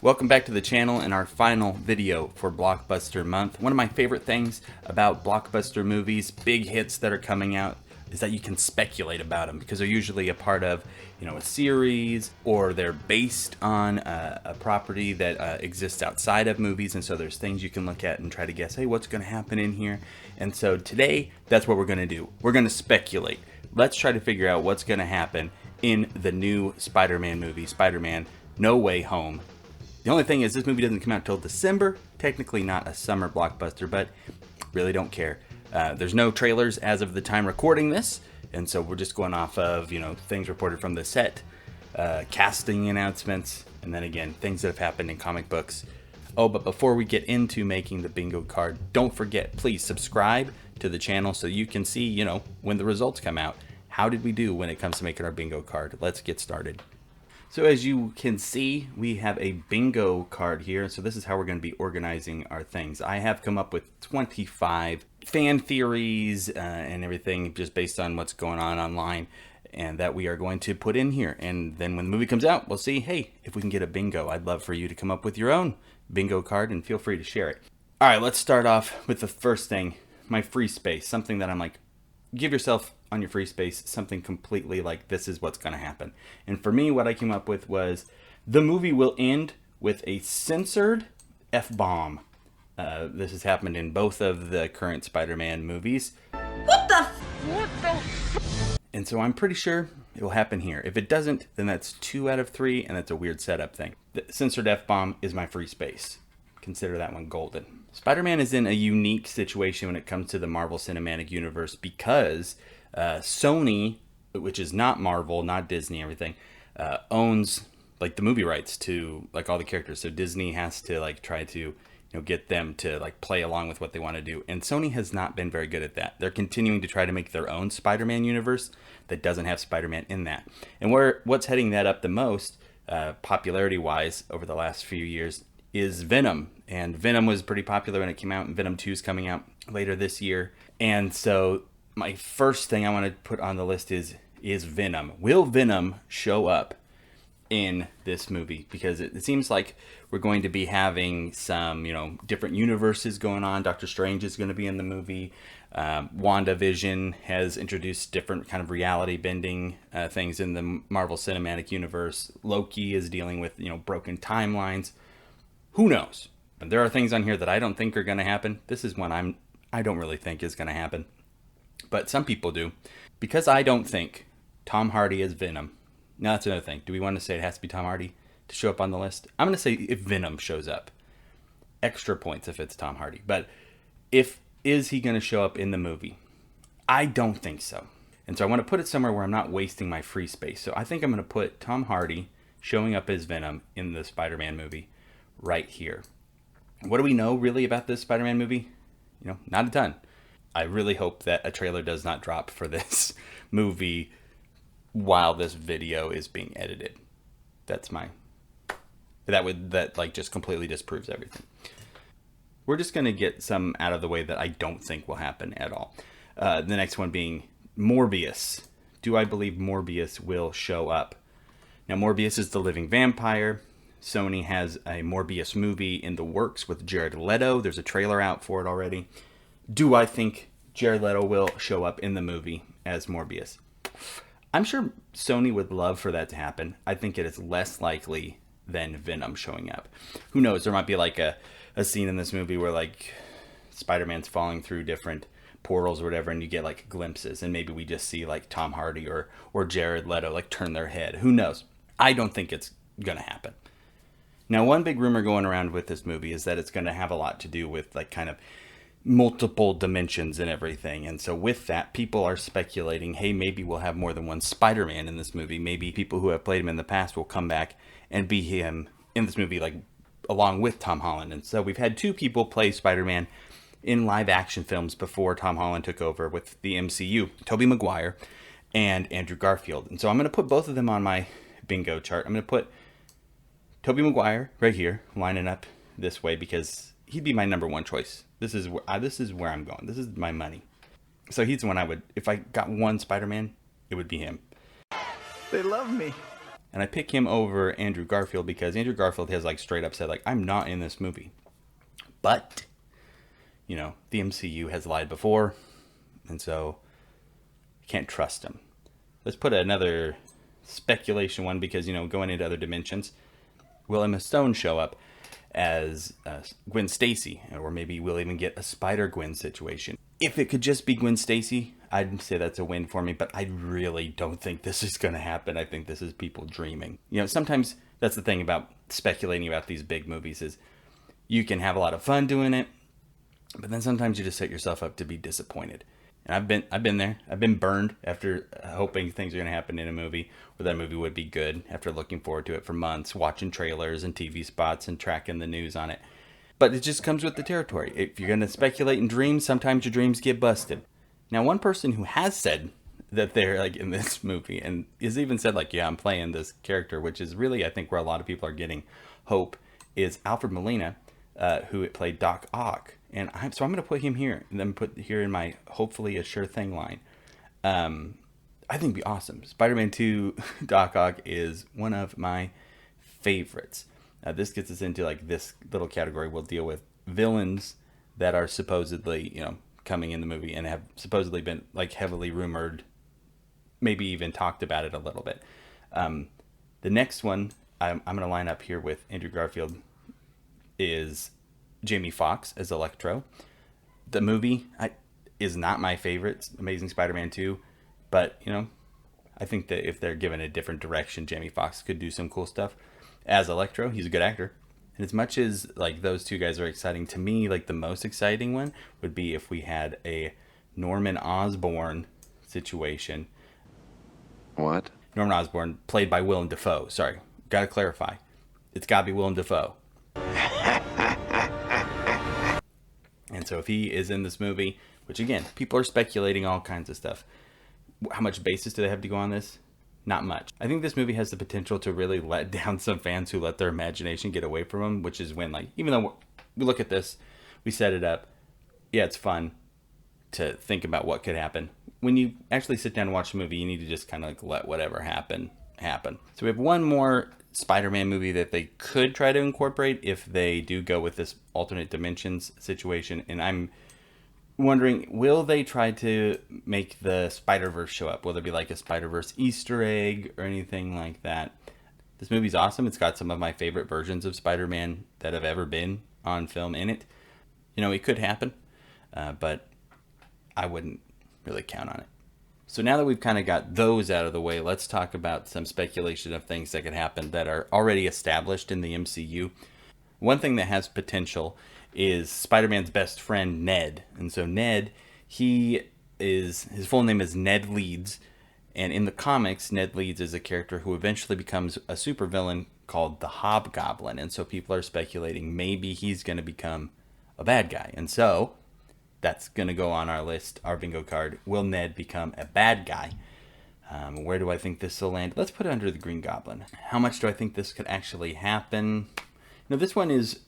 Welcome back to the channel and our final video for Blockbuster Month. One of my favorite things about blockbuster movies, big hits that are coming out, is that you can speculate about them because they're usually a part of, a series, or they're based on a property that exists outside of movies, and so there's things you can look at and try to guess, hey, what's going to happen in here? And so today, that's what we're going to do. We're going to speculate. Let's try to figure out what's going to happen in the new Spider-Man movie, Spider-Man No Way Home. The only thing is, this movie doesn't come out until December. Technically not a summer blockbuster, but really don't care. There's no trailers as of the time recording this, and so we're just going off of, things reported from the set, casting announcements, and then again, things that have happened in comic books. Oh, but before we get into making the bingo card, don't forget, please subscribe to the channel so you can see, when the results come out. How did we do when it comes to making our bingo card? Let's get started. So as you can see, we have a bingo card here. So this is how we're going to be organizing our things. I have come up with 25 fan theories and everything just based on what's going on online, and that we are going to put in here. And then when the movie comes out, we'll see, hey, if we can get a bingo. I'd love for you to come up with your own bingo card and feel free to share it. All right, let's start off with the first thing, my free space. Something that I'm like, give yourself on your free space something completely like this is what's going to happen. And for me, what I came up with was the movie will end with a censored F-bomb. This has happened in both of the current Spider-Man movies. What the And so I'm pretty sure it will happen here. If it doesn't, then that's 2 out of 3, and that's a weird setup thing. The censored F-bomb is my free space. Consider that one golden. Spider-Man is in a unique situation when it comes to the Marvel Cinematic Universe because Sony, which is not Marvel, not Disney, everything, owns like the movie rights to like all the characters. So Disney has to like try to get them to like play along with what they want to do. And Sony has not been very good at that. They're continuing to try to make their own Spider-Man universe that doesn't have Spider-Man in that. And what's heading that up the most, popularity-wise, over the last few years, is Venom. And Venom was pretty popular when it came out, and Venom 2 is coming out later this year. And so my first thing I want to put on the list is Venom. Will Venom show up in this movie? Because it seems like we're going to be having some, different universes going on. Doctor Strange is going to be in the movie. WandaVision has introduced different kind of reality bending things in the Marvel Cinematic Universe. Loki is dealing with, broken timelines. Who knows? But there are things on here that I don't think are going to happen. This is one I don't really think is going to happen. But some people do. Because I don't think Tom Hardy is Venom. Now that's another thing. Do we want to say it has to be Tom Hardy to show up on the list? I'm going to say if Venom shows up. Extra points if it's Tom Hardy. But is he going to show up in the movie? I don't think so. And so I want to put it somewhere where I'm not wasting my free space. So I think I'm going to put Tom Hardy showing up as Venom in the Spider-Man movie right here. What do we know really about this Spider-Man movie? Not a ton. I really hope that a trailer does not drop for this movie while this video is being edited. That just completely disproves everything. We're just going to get some out of the way that I don't think will happen at all. The next one being Morbius. Do I believe Morbius will show up? Now, Morbius is the living vampire. Sony has a Morbius movie in the works with Jared Leto. There's a trailer out for it already. Do I think Jared Leto will show up in the movie as Morbius? I'm sure Sony would love for that to happen. I think it is less likely than Venom showing up. Who knows? There might be like a scene in this movie where like Spider-Man's falling through different portals or whatever, and you get like glimpses, and maybe we just see like Tom Hardy or Jared Leto like turn their head. Who knows? I don't think it's gonna happen. Now, one big rumor going around with this movie is that it's going to have a lot to do with like kind of multiple dimensions and everything. And so with that, people are speculating, hey, maybe we'll have more than one Spider-Man in this movie. Maybe people who have played him in the past will come back and be him in this movie, like along with Tom Holland. And so we've had 2 people play Spider-Man in live action films before Tom Holland took over with the MCU, Tobey Maguire and Andrew Garfield. And so I'm going to put both of them on my bingo chart. I'm going to put Tobey Maguire right here, lining up this way because he'd be my number 1 choice. This is where I'm going. This is my money. So he's the one I would, if I got one Spider-Man, it would be him. They love me. And And I pick him over Andrew Garfield because Andrew Garfield has like straight up said like, I'm not in this movie. But, you know, the MCU has lied before, and so you can't trust him. Let's put another speculation one because, you know, going into other dimensions, will Emma Stone show up as Gwen Stacy? Or maybe we'll even get a Spider-Gwen situation. If it could just be Gwen Stacy, I'd say that's a win for me, but I really don't think this is going to happen. I think this is people dreaming. You know, sometimes that's the thing about speculating about these big movies is you can have a lot of fun doing it, but then sometimes you just set yourself up to be disappointed. And I've been there. I've been burned after hoping things are going to happen in a movie, or that movie would be good after looking forward to it for months, watching trailers and TV spots and tracking the news on it. But it just comes with the territory. If you're going to speculate and dream, sometimes your dreams get busted. Now, one person who has said that they're like in this movie and has even said like, yeah, I'm playing this character, which is really, I think, where a lot of people are getting hope, is Alfred Molina, who played Doc Ock. And so I'm going to put him here and then put here in my hopefully a sure thing line. I think it'd be awesome. Spider-Man 2 Doc Ock is one of my favorites. This gets us into like this little category. We'll deal with villains that are supposedly, you know, coming in the movie and have supposedly been like heavily rumored, maybe even talked about it a little bit. The next one I'm going to line up here with Andrew Garfield is Jamie Foxx as Electro. The movie is not my favorite, Amazing Spider-Man 2, but, you know, I think that if they're given a different direction, Jamie Foxx could do some cool stuff as Electro. He's a good actor. And as much as like those two guys are exciting, to me, like the most exciting one would be if we had a Norman Osborn situation. What? Norman Osborn, played by Willem Dafoe. Sorry, gotta clarify. It's gotta be Willem Dafoe. And so if he is in this movie, which again, people are speculating all kinds of stuff. How much basis do they have to go on this? Not much. I think this movie has the potential to really let down some fans who let their imagination get away from them, which is when, like, even though we look at this, we set it up, yeah, it's fun to think about what could happen. When you actually sit down and watch the movie, you need to just kind of like let whatever happen. So we have one more Spider-Man movie that they could try to incorporate if they do go with this alternate dimensions situation, and I'm wondering, will they try to make the Spider-Verse show up? Will there be like a Spider-Verse Easter egg or anything like that? This movie's awesome. It's got some of my favorite versions of Spider-Man that have ever been on film in it. You know, it could happen, but I wouldn't really count on it. So now that we've kind of got those out of the way, let's talk about some speculation of things that could happen that are already established in the MCU. One thing that has potential is Spider-Man's best friend, Ned. And so Ned, his full name is Ned Leeds. And in the comics, Ned Leeds is a character who eventually becomes a supervillain called the Hobgoblin. And so people are speculating maybe he's going to become a bad guy. And so that's going to go on our list, our bingo card. Will Ned become a bad guy? Where do I think this will land? Let's put it under the Green Goblin. How much do I think this could actually happen? Now, this one is,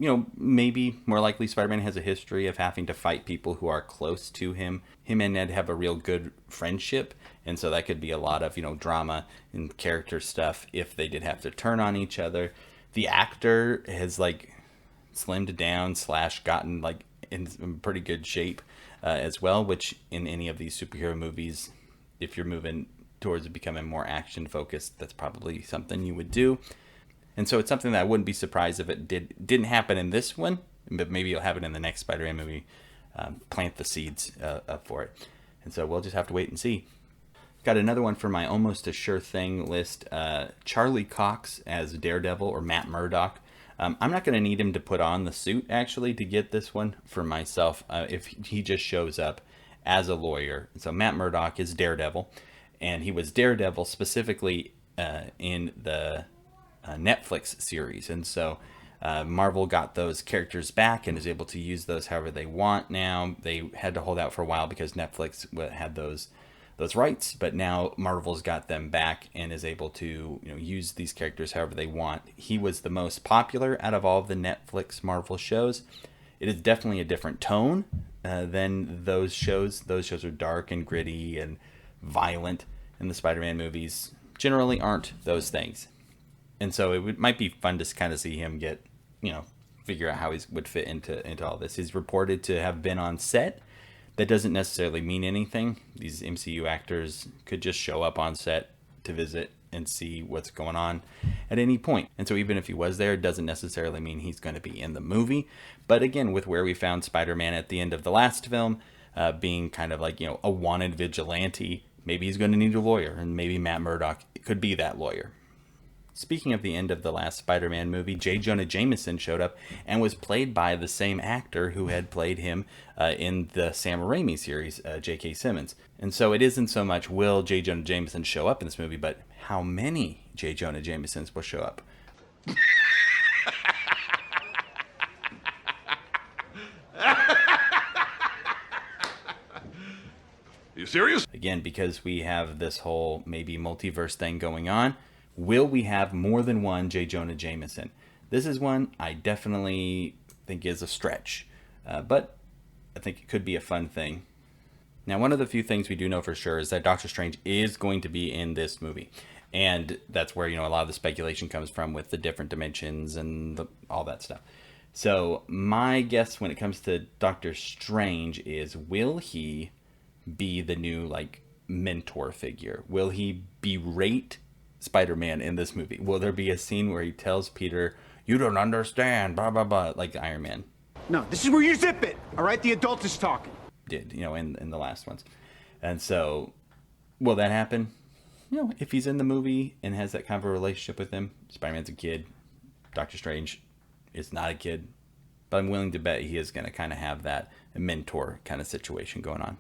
you know, maybe more likely Spider-Man has a history of having to fight people who are close to him. Him and Ned have a real good friendship, and so that could be a lot of, you know, drama and character stuff if they did have to turn on each other. The actor has, like, slimmed down / gotten, like, in pretty good shape as well, which in any of these superhero movies, if you're moving towards becoming more action-focused, that's probably something you would do. And so it's something that I wouldn't be surprised if it didn't happen in this one, but maybe it'll happen in the next Spider-Man movie. Plant the seeds for it. And so we'll just have to wait and see. Got another one for my almost a sure thing list. Charlie Cox as Daredevil, or Matt Murdock. I'm not going to need him to put on the suit, actually, to get this one for myself, if he just shows up as a lawyer. So Matt Murdock is Daredevil, and he was Daredevil specifically in the Netflix series. And so Marvel got those characters back and is able to use those however they want now. They had to hold out for a while because Netflix had those rights, but now Marvel's got them back and is able to, you know, use these characters however they want. He was the most popular out of all of the Netflix Marvel shows. It is definitely a different tone than those shows. Those shows are dark and gritty and violent, and the Spider-Man movies generally aren't those things. And so might be fun to kind of see him get, figure out how he would fit into all this. He's reported to have been on set. That doesn't necessarily mean anything. These MCU actors could just show up on set to visit and see what's going on at any point. And so even if he was there, it doesn't necessarily mean he's going to be in the movie. But again, with where we found Spider-Man at the end of the last film, being kind of like, a wanted vigilante, maybe he's going to need a lawyer, and maybe Matt Murdock could be that lawyer. Speaking of the end of the last Spider-Man movie, J. Jonah Jameson showed up and was played by the same actor who had played him in the Sam Raimi series, J.K. Simmons. And so it isn't so much will J. Jonah Jameson show up in this movie, but how many J. Jonah Jamesons will show up. You serious? Again, because we have this whole maybe multiverse thing going on, will we have more than one J. Jonah Jameson? This is one I definitely think is a stretch, but I think it could be a fun thing. Now, one of the few things we do know for sure is that Doctor Strange is going to be in this movie. And that's where, a lot of the speculation comes from with the different dimensions and all that stuff. So my guess when it comes to Doctor Strange is, will he be the new, mentor figure? Will he berate Spider-Man in this movie? Will there be a scene where he tells Peter, you don't understand, blah, blah, blah, like Iron Man No, this is where you zip it, all right? The adult is talking. did, in the last ones. And so, will that happen? If he's in the movie and has that kind of a relationship with him. Spider-Man's a kid. Doctor Strange is not a kid. But I'm willing to bet he is going to kind of have that mentor kind of situation going on.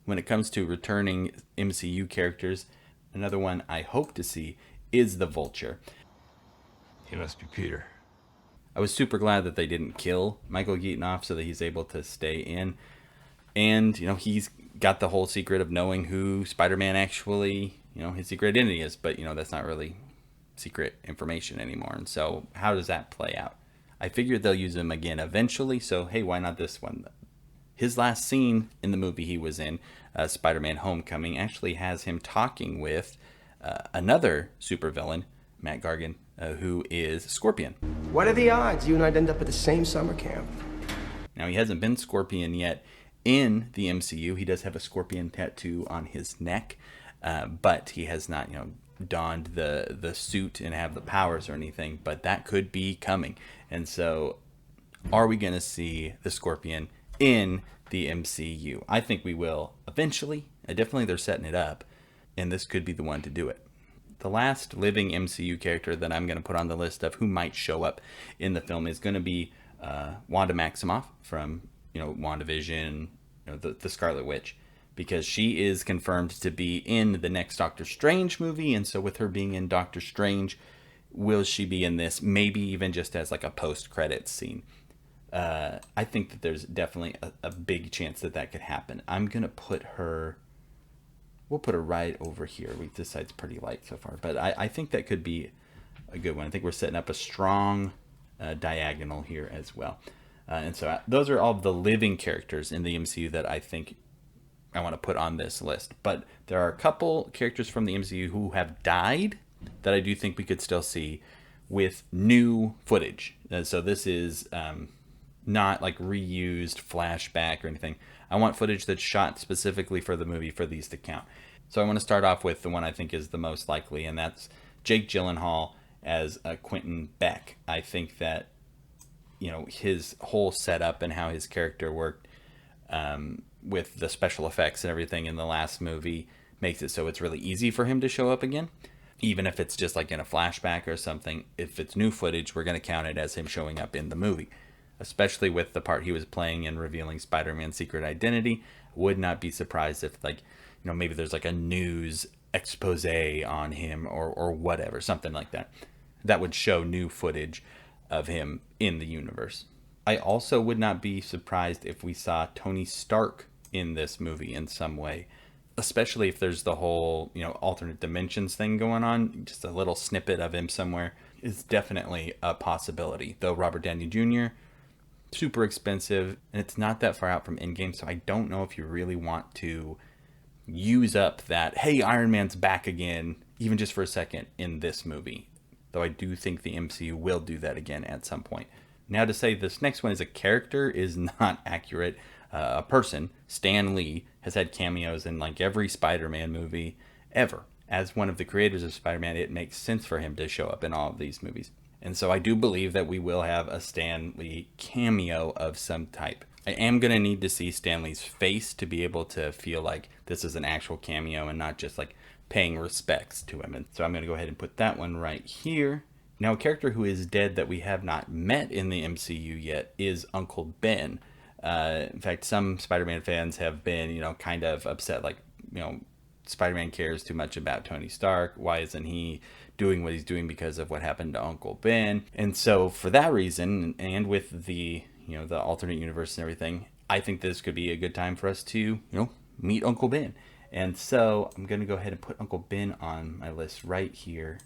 When it comes to returning MCU characters, another one I hope to see is the Vulture. He must be Peter. I was super glad that they didn't kill Michael Keaton off so that he's able to stay in. And, he's got the whole secret of knowing who Spider-Man actually, his secret identity is. But, that's not really secret information anymore. And so how does that play out? I figured they'll use him again eventually. So, hey, why not this one? His last scene in the movie he was in, Spider-Man Homecoming, actually has him talking with another supervillain, Matt Gargan, who is Scorpion. What are the odds you and I'd end up at the same summer camp? Now, he hasn't been Scorpion yet in the MCU. He does have a Scorpion tattoo on his neck, but he has not, donned the suit and have the powers or anything, but that could be coming. And so, are we going to see the Scorpion in the MCU? I think we will eventually. Definitely they're setting it up, and this could be the one to do it. The last living MCU character that I'm going to put on the list of who might show up in the film is going to be Wanda Maximoff from, WandaVision, the Scarlet Witch, because she is confirmed to be in the next Doctor Strange movie. And so with her being in Doctor Strange, will she be in this? Maybe even just as like a post-credits scene. I think that there's definitely a big chance that could happen. I'm going to put her... We'll put her right over here. This side's pretty light so far. But I think that could be a good one. I think we're setting up a strong diagonal here as well. And so those are all the living characters in the MCU that I think I want to put on this list. But there are a couple characters from the MCU who have died that I do think we could still see with new footage. So this is not like reused flashback or anything. I want footage that's shot specifically for the movie for these to count. So I want to start off with the one I think is the most likely, and that's Jake Gyllenhaal as Quentin Beck. I think that, his whole setup and how his character worked with the special effects and everything in the last movie makes it so it's really easy for him to show up again. Even if it's just like in a flashback or something, if it's new footage, we're going to count it as him showing up in the movie. Especially with the part he was playing in revealing Spider-Man's secret identity. Would not be surprised if, maybe there's like a news expose on him or whatever, something like that. That would show new footage of him in the universe. I also would not be surprised if we saw Tony Stark in this movie in some way. Especially if there's the whole, alternate dimensions thing going on. Just a little snippet of him somewhere is definitely a possibility. Though Robert Downey Jr., super expensive, and it's not that far out from Endgame, so I don't know if you really want to use up that, hey, Iron Man's back again, even just for a second, in this movie. Though I do think the MCU will do that again at some point. Now, to say this next one is a character is not accurate. A person, Stan Lee, has had cameos in like every Spider-Man movie ever. As one of the creators of Spider-Man, it makes sense for him to show up in all of these movies. And so I do believe that we will have a Stan Lee cameo of some type. I am going to need to see Stan Lee's face to be able to feel like this is an actual cameo and not just like paying respects to him. And so I'm going to go ahead and put that one right here. Now, a character who is dead that we have not met in the MCU yet is Uncle Ben. In fact, some Spider-Man fans have been, kind of upset, like, Spider-Man cares too much about Tony Stark. Why isn't he doing what he's doing because of what happened to Uncle Ben? And so for that reason, and with the, the alternate universe and everything, I think this could be a good time for us to, meet Uncle Ben. And so I'm going to go ahead and put Uncle Ben on my list right here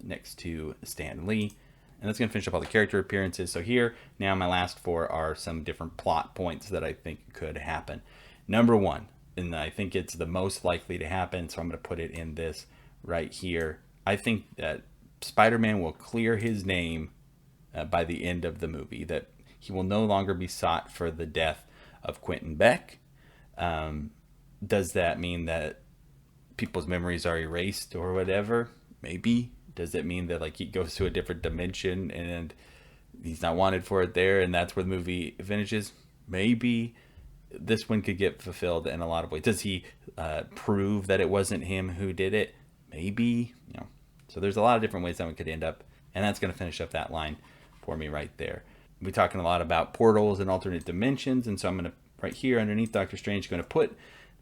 next to Stan Lee. And that's going to finish up all the character appearances. So here, now my last four are some different plot points that I think could happen. Number one, and I think it's the most likely to happen, so I'm going to put it in this right here. I think that Spider-Man will clear his name by the end of the movie, that he will no longer be sought for the death of Quentin Beck. Does that mean that people's memories are erased or whatever? Maybe. Does it mean that like he goes to a different dimension and he's not wanted for it there, and that's where the movie finishes? Maybe. This one could get fulfilled in a lot of ways. Does he prove that it wasn't him who did it? Maybe. So there's a lot of different ways that one could end up, and that's going to finish up that line for me right there. We're talking a lot about portals and alternate dimensions, and so I'm going to, right here underneath Doctor Strange, going to put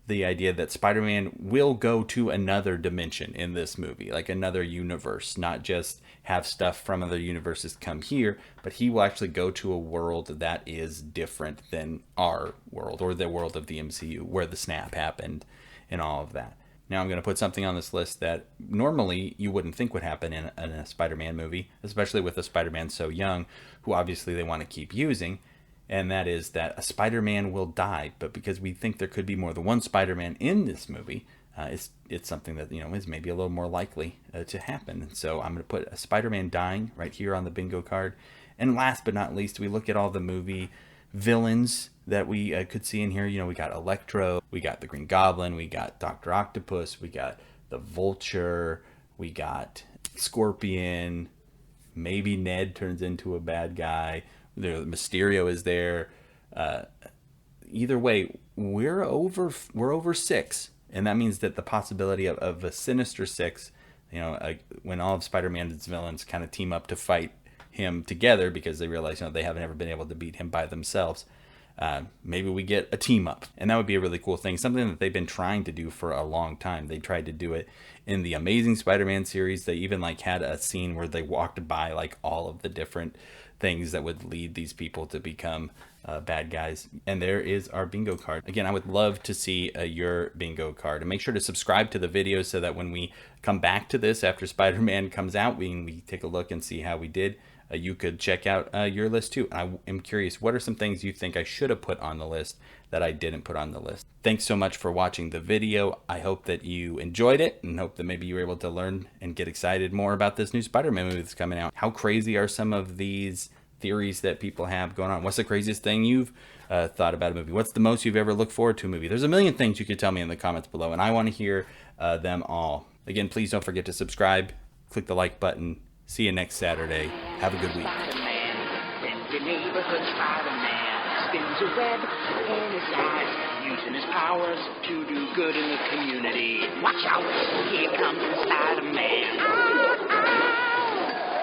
the idea that Spider-Man will go to another dimension in this movie, like another universe, not just have stuff from other universes come here, but he will actually go to a world that is different than our world, or the world of the MCU, where the snap happened and all of that. Now I'm going to put something on this list that normally you wouldn't think would happen in a Spider-Man movie, especially with a Spider-Man so young, who obviously they want to keep using. And that is that a Spider-Man will die, but because we think there could be more than one Spider-Man in this movie, it's something that is maybe a little more likely to happen. And so I'm going to put a Spider-Man dying right here on the bingo card. And last but not least, we look at all the movie villains that we could see in here. We got Electro, we got the Green Goblin, we got Dr. Octopus, we got the Vulture, we got Scorpion. Maybe Ned turns into a bad guy. Mysterio is there. Either way, we're over 6, and that means that the possibility of a Sinister Six, when all of Spider-Man's villains kind of team up to fight him together because they realize they haven't ever been able to beat him by themselves. Maybe we get a team up, and that would be a really cool thing. Something that they've been trying to do for a long time. They tried to do it in the Amazing Spider-Man series. They even had a scene where they walked by all of the different things that would lead these people to become bad guys. And there is our bingo card. Again, I would love to see your bingo card, and make sure to subscribe to the video so that when we come back to this after Spider-Man comes out, we take a look and see how we did. You could check out your list too. I am curious, what are some things you think I should have put on the list that I didn't put on the list? Thanks so much for watching the video. I hope that you enjoyed it, and hope that maybe you were able to learn and get excited more about this new Spider-Man movie that's coming out. How crazy are some of these theories that people have going on? What's the craziest thing you've thought about a movie? What's the most you've ever looked forward to a movie? There's a million things you could tell me in the comments below, and I want to hear them all. Again, please don't forget to subscribe, click the like button. See you next Saturday. Have a good week. Spider-Man, friendly neighborhood Spider-Man, spins a web in his eyes, using his powers to do good in the community. Watch out, here